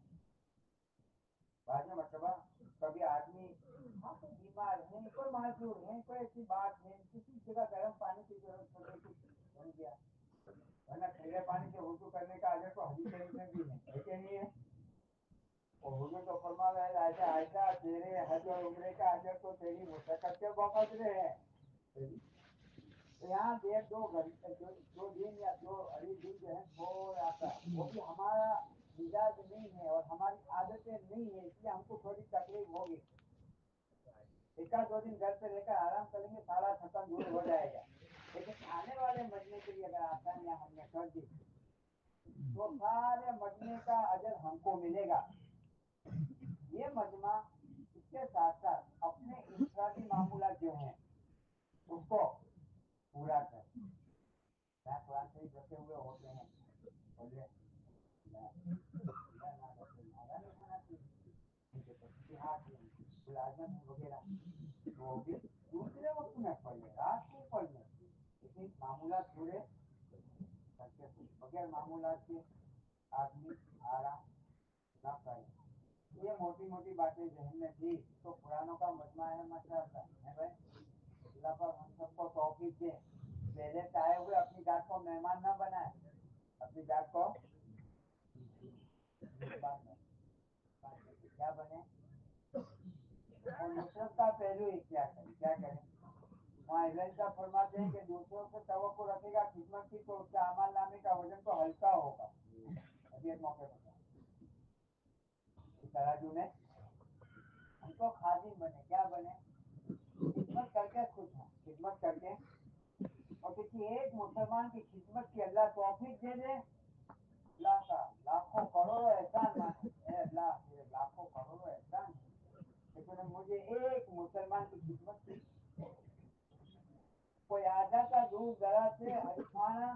बाद में मतलब कभी आदमी हाँ कोई बीमार है, कोई माजूर है, कोई ऐसी बात है, किसी जगह गर्म पानी की जरूरत पड़ गई, कुछ बन गया, वरना ठंडे पानी से वुजू करने का अगर तो हदीस शरीफ में भी है कि नहीं है। और हुजूर तो फरमा रहे हैं, ऐसा आयशा तेरे हज और उम्रे का अजर तो तेरी मुशक्कत के वक़्त रहे हैं। तो यहाँ 1-2 घंटे 2 दिन या 2-2.5 दिन जो है थोड़ा सा, वो भी हमारा मिजाज नहीं है और हमारी आदतें नहीं है, इसलिए हमको थोड़ी तकलीफ होगी। 1-2 दिन घर पे रहकर आराम करेंगे, सारा थकान दूर हो जाएगा। लेकिन आने वाले महीने के लिए अगर आसानियां हमने कर दी तो सारे महीने का अजर हमको मिलेगा। ये मजमा इसके साथ साथ अपने इंफरादी मामूलात जो हैं उसको पूरा कर। कुरान शरीफ रखे हुए होते हैं, बोलिए मुलाजम वगैरह, वो भी दूसरे वक्त में पढ़ ले, रात को पढ़ ले, लेकिन मामूलात पूरे करके बगैर मामूलात के आदमी आराम न करे। ये मोटी मोटी बातें जहन में थी तो पुरानों का मजमा है माशाअल्लाह है भाई। अल्लाह पर हम सबको तौफीक दे, पहले से आए हुए अपनी जात को मेहमान न बनाए, अपनी जात को क्या बने और नुसरत का पहलू इख्तियार करें। क्या करें? वहाँ इब्राहिम साहब फरमाते हैं कि दूसरों से तवक्कुल रखेगा खिदमत की तो उसके अमाल नामे का वजन तो हल्का होगा। अभी एक मौके पर तराजू में हम तो खादिम बने, क्या बने? खिदमत करके खुश हैं, खिदमत करके। और किसी एक मुसलमान की खिदमत की अल्लाह तौफीक दे दे, अल्लाह का लाखों करोड़ों एहसान माने, अल्लाह मेरे लाखों करोड़ों एहसान, लेकिन मुझे एक मुसलमान की खिदमत की। कोई आ जाता दूर दराज से हरिफाना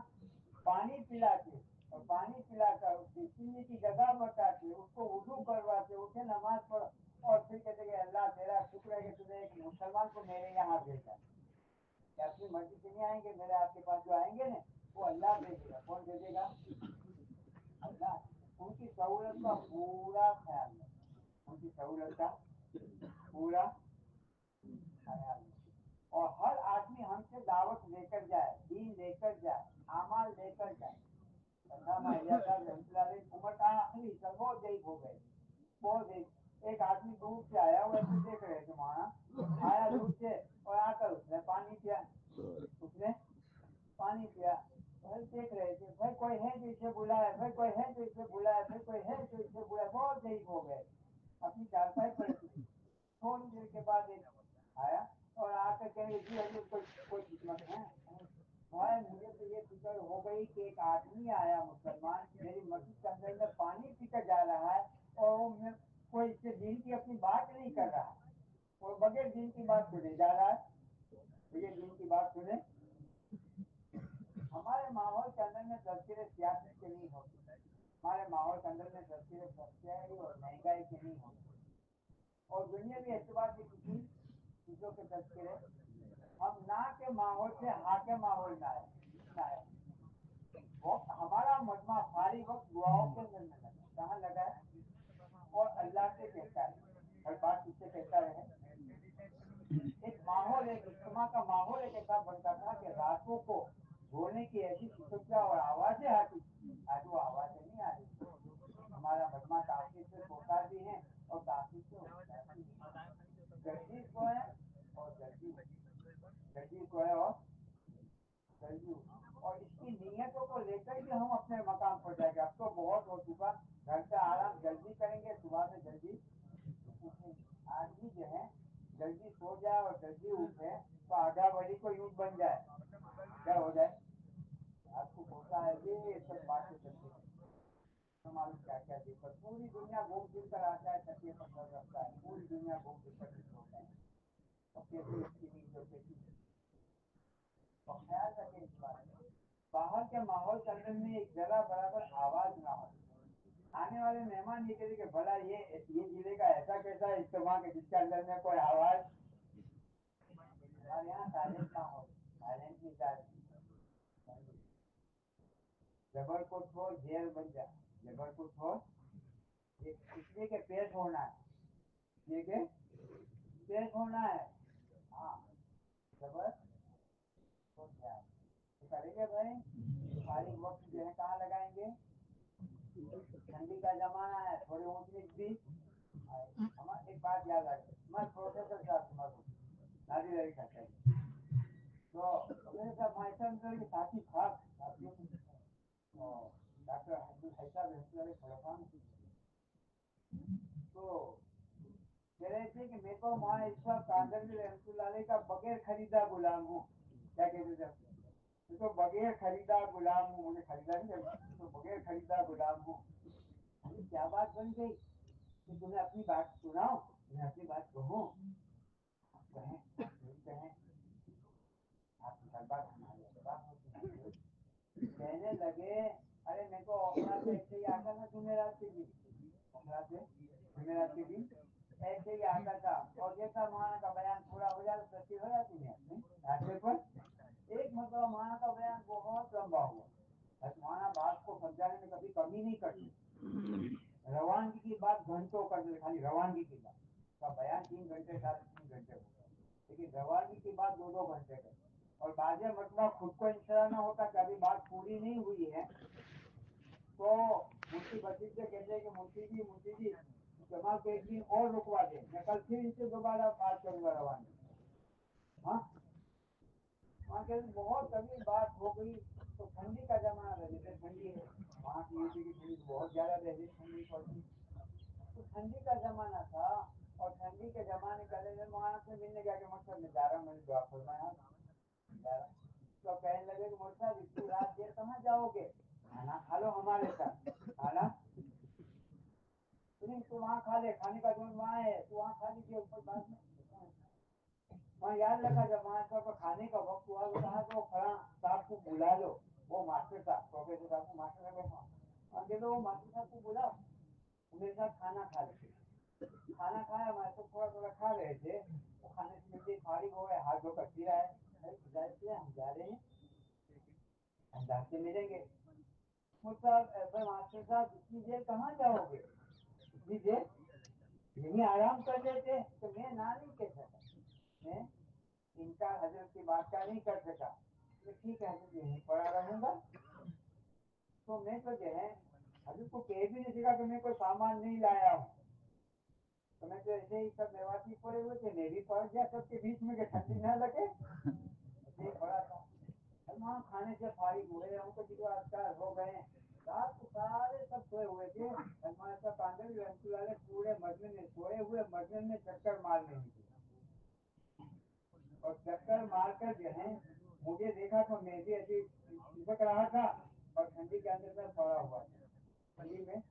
पानी पिलाते और पानी पिलाकर उसकी पीने की जगह बताते, उसको वुजू करवाते, उसे नमाज पढ़ और फिर कहते कि अल्लाह तेरा शुक्र है कि तूने एक मुसलमान को मेरे यहाँ भेजा। क्या अपनी मर्जी से नहीं आएंगे, मेरे आपके पास जो आएंगे ना वो अल्लाह भेजेगा। कौन भेजेगा? अल्लाह। उनकी सहूलत का पूरा ख्याल है, उनकी सहूलत का पूरा ख्याल है। और हर आदमी हमसे दावत लेकर जाए, दीन लेकर जाए, आमाल लेकर जाए। उम्र का आखिरी सर बहुत देख हो गए, बहुत देख। एक आदमी दूर से आया, वो ऐसे देख रहे थे वहाँ आया दूर से और आकर उसने पानी पिया, उसने पानी पिया। भाई देख रहे थे, भाई कोई है जो इसे बुलाए, भाई कोई है जो इसे बुलाए, भाई कोई है जो इसे बुलाए। बहुत देख हो गए, अपनी चारपाई पर थोड़ी देर के बाद एक आया और आकर कहेंगे जी हजूर कोई खिदमत है? भाई मुझे तो ये फिक्र हो गई कि एक आदमी आया मुसलमान मेरी मस्जिद के अंदर में पानी पीकर जा रहा है और वो कोई इससे दिन की अपनी बात नहीं कर रहा है, और बगैर दिन की बात सुने जा रहा है, बगैर दिन की बात सुने। हमारे माहौल के अंदर में तस्वीरें सियासत के नहीं होती, हमारे माहौल के अंदर में तस्वीरें सच्चाई और महंगाई के नहीं होती, और दुनिया के एतबार से किसी चीजों के तस्वीरें हम ना के माहौल से हा के माहौल में आए। वो हमारा मजमा फारी वक्त दुआओं के अंदर में लगा, कहाँ लगा है? और अल्लाह से कहता है, हर बात किससे कहता है? एक माहौल, एक इज्तिमा का माहौल एक ऐसा बनता था कि रातों को बोलने की ऐसी शिकस्ता और आवाजें आती, आज वो आवाजें नहीं आ रही। हमारा मजमा तासीर से सोता भी है और तासीर से उठता भी है। गर्जी को है और गर्जी को है और गर्जी, और इसकी नीयतों को लेकर भी हम अपने मकाम पर जाएंगे। अब तो बहुत हो चुका, घर से आराम जल्दी करेंगे, सुबह में जल्दी उठेंगे। आदमी जो है जल्दी सो जाए और जल्दी उठे तो आधा बड़ी को यूं बन जाए, क्या हो जाए? आपको होता है ये सब बातें करते हैं, मालूम क्या क्या देखकर पूरी दुनिया घूम फिर कर आता है, तकिए पर सर रखता है, पूरी दुनिया घूम फिर कर होता है। और कैसी इसकी नींद और कैसी, तो ख्याल रखें इस बात में। बाहर के माहौल के अंदर में एक जरा बराबर आवाज ना हो। आने वाले मेहमान ये कहेंगे कि भला ये जिले का ऐसा कैसा इस्तेमाल है जिसके अंदर में कोई आवाज। हमारे यहाँ साइलेंट ना हो, साइलेंट नहीं चाहिए। जबर को छोड़ जेल बन जा, जबर को छोड़, इसलिए के पेश होना है, ये के पेश होना है। हाँ, जबर छोड़ जाए करेंगे भाई। सारी वक्त जो है कहाँ लगाएंगे? ठंडी का जमाना है, थोड़ी ऊंच नीच भी। हमारे एक बात याद रखें, मैं प्रोफेसर साहब मरूँ नादिर अली खट्टर, तो मेरे साथ माइसन के साथी खास साथियों डॉक्टर अब्दुल हैसा रहमतुल्लाह खड़फान तो कह रहे थे कि मैं तो माँ ईश्वर कादरी रहमतुल्लाह का बगैर खरीदा गुलाम हूँ। क्या कहते थे मैं तो बगैर खरीदा गुलाम हूँ, मुझे खरीदा नहीं, तो बगैर खरीदा गुलाम हूँ। अरे क्या बात बन गई कि तुम्हें अपनी बात सुनाओ, मैं अपनी बात कहूँ। कहें कहें आपकी हर बात हमारी बात होती है। कहने लगे अरे मैं तो ओखला से ऐसे ही आता था जुमेरात के दिन, ओखला से जुमेरात के दिन ऐसे ही आता था और जैसा मौलाना का बयान पूरा हो जाता तस्वीर हो जाती है अपने रास्ते पर। एक मतलब मौलाना का बयान बहुत लंबा हुआ, मौलाना बात को समझाने में कभी कमी नहीं करते। रवानगी की बात घंटों करते, खाली रवानगी की बात का बयान 3 घंटे 3.5 घंटे होता है, लेकिन रवानगी की बात 2-2 घंटे करते। और बाजे मतलब खुद को इंश्योर ना होता कि अभी बात पूरी नहीं हुई है तो मुफ्ती बशीर से कहते हैं कि मुफ्ती जी जमा को एक दिन और रुकवा दे, मैं कल फिर इनसे दोबारा बात करूंगा रवानगी। हाँ वहाँ के बहुत कभी बात हो गई तो ठंडी का जमाना था, जैसे ठंडी है वहाँ की यूपी की ठंडी बहुत ज्यादा रहती, ठंडी पड़ती तो ठंडी का जमाना था। और ठंडी के जमाने का वहाँ से मिलने गया कि मतलब मैं जा रहा हूँ, मैंने दुआ फरमाया तो कहने लगे कि मोर्चा इतनी रात देर कहाँ जाओगे, खाना खा लो हमारे साथ। खाना तू वहाँ खा ले, खाने का जोन वहाँ है, तू वहाँ खा लीजिए ऊपर बाद में। वहाँ याद रखा जब वहाँ पर खाने का वक्त हुआ तो कहा तो फला साहब को बुला लो, वो मास्टर साहब प्रोफेसर साहब को मास्टर साहब और दे दो, वो मास्टर साहब को बुलाओ मेरे साथ खाना खा ले। खाना खाया, मैं तो थोड़ा थोड़ा खा रहे थे, वो खाने से मिलते फारिग हो गए, हाथ धोकर पी रहा है, हम जा रहे हैं अंदाज से मिलेंगे। मुझसे मास्टर साहब इतनी देर कहाँ जाओगे, इतनी देर यही आराम कर लेते। तो मैं ना नहीं कह सका, मैं इनका हजरत की बात का नहीं कर सका, तो ठीक है हजरत यहीं पड़ा रहूंगा। तो मैं तो जो है हजरत को कह भी नहीं सका कि मैं कोई सामान नहीं लाया हूँ। तो मैं तो ऐसे ही सब मेवाती पड़े हुए थे, मैं भी पड़ गया सबके बीच में कि ठंडी ना लगे, ऐसे पड़ा था। वहाँ खाने से फारिग हुए, हमको जितना अत्यार हो गए, रात को सारे सब सोए हुए थे। हमारे सब कांदे वाले पूरे मजमे में सोए हुए, मजमे में चक्कर मारने निकले और चक्कर मारकर जो है मुझे देखा तो मैं भी ऐसे चिपक रहा था और ठंडी के अंदर में पड़ा हुआ था। ठंडी में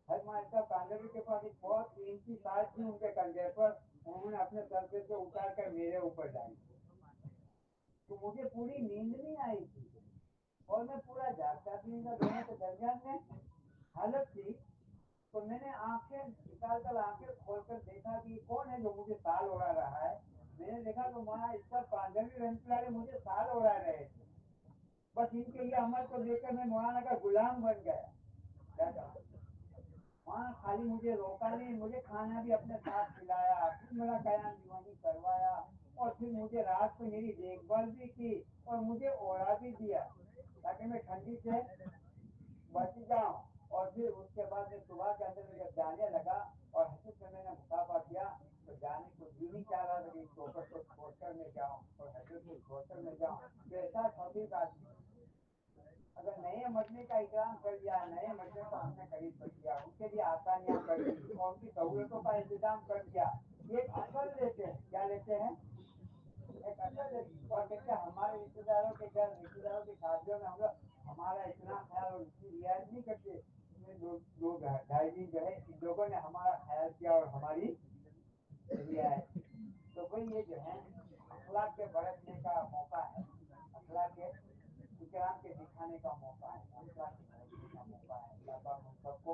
हमारे सब कांदे के पास एक बहुत कीमती साज थी उनके कंधे पर, उन्होंने अपने सर से उतार कर मेरे ऊपर डाली। तो मुझे पूरी नींद नहीं आई थी और मैं पूरा जागता भी था, दोनों के दरमियान में हालत थी। तो मैंने आंखें निकाल कर आंखें खोलकर देखा कि कौन है जो मुझे साल उड़ा रहा है। मैंने देखा तो वहाँ इसका पांडवी रंग मुझे साल उड़ा रहे थे। बस इनके ये अमल को देखकर मैं मौलाना का गुलाम बन गया। वहाँ खाली मुझे रोका नहीं, मुझे खाना भी अपने साथ खिलाया, फिर मेरा कयाम दीवानी करवाया और फिर मुझे रात को मेरी देखभाल भी की और मुझे ओढ़ा भी दिया ताकि मैं ठंडी से बच जाऊं। और फिर उसके बाद मैं सुबह के अंदर में जब जाने लगा और हजरत से मैंने मुसाफा किया तो जाने को जी नहीं चाह रहा था कि ठोकर को छोड़कर मैं जाऊं और हजरत को छोड़कर मैं जाऊं। तो ऐसा फकीर आदमी अगर नए मजमे का इकराम कर दिया, नए मजमे को हमने करीब कर दिया, उनके लिए आसानियां कर दी और उनकी सहूलतों का इंतजाम कर दिया, ये असल लेते हैं। क्या लेते हैं? एक असल लेते। और कहते हैं हमारे रिश्तेदारों के घर, रिश्तेदारों की शादियों में हम लोग हमारा इतना ख्याल और इतनी रियायत नहीं करते। दो 2.5 दिन जो है इन लोगों ने हमारा ख्याल किया और हमारी रियायत। तो भाई ये जो है अखलाक के बरतने का मौका है, अखलाक के इकराम के दिखाने का मौका है, अखलाक के बरतने का मौका है। अल्लाह पाक हम सबको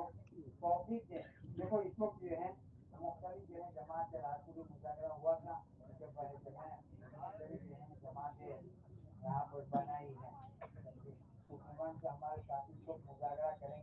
तौफीक दे। देखो इस वक्त जो है मुख्तलिफ जो है जमात रात को मुजाहरा हुआ था, उसके बाद जो है मुख्तलिफ जो है जमातें यहाँ पर बनाई है। हुकूमत से हमारे साथी लोग मुजाहरा करेंगे।